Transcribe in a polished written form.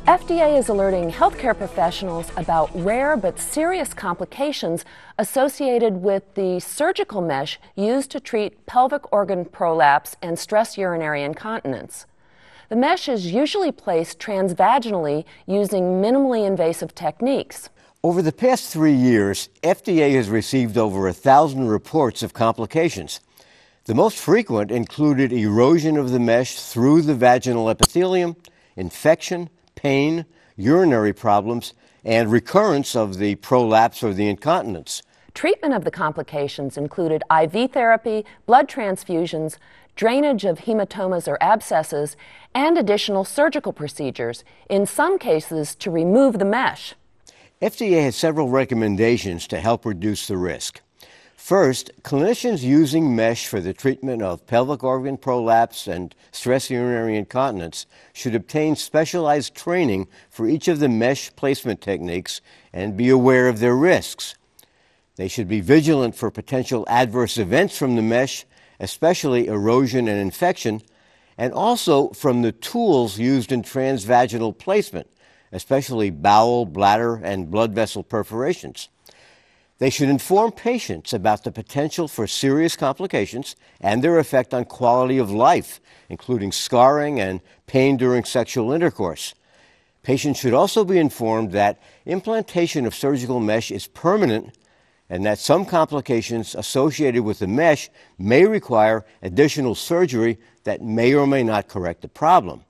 FDA is alerting healthcare professionals about rare but serious complications associated with the surgical mesh used to treat pelvic organ prolapse and stress urinary incontinence. The mesh is usually placed transvaginally using minimally invasive techniques. Over the past 3 years, FDA has received over 1,000 reports of complications. The most frequent included erosion of the mesh through the vaginal epithelium, infection, pain, urinary problems, and recurrence of the prolapse or the incontinence. Treatment of the complications included IV therapy, blood transfusions, drainage of hematomas or abscesses, and additional surgical procedures, in some cases to remove the mesh. FDA has several recommendations to help reduce the risk. First, clinicians using mesh for the treatment of pelvic organ prolapse and stress urinary incontinence should obtain specialized training for each of the mesh placement techniques and be aware of their risks. They should be vigilant for potential adverse events from the mesh, especially erosion and infection, and also from the tools used in transvaginal placement, especially bowel, bladder, and blood vessel perforations. They should inform patients about the potential for serious complications and their effect on quality of life, including scarring and pain during sexual intercourse. Patients should also be informed that implantation of surgical mesh is permanent and that some complications associated with the mesh may require additional surgery that may or may not correct the problem.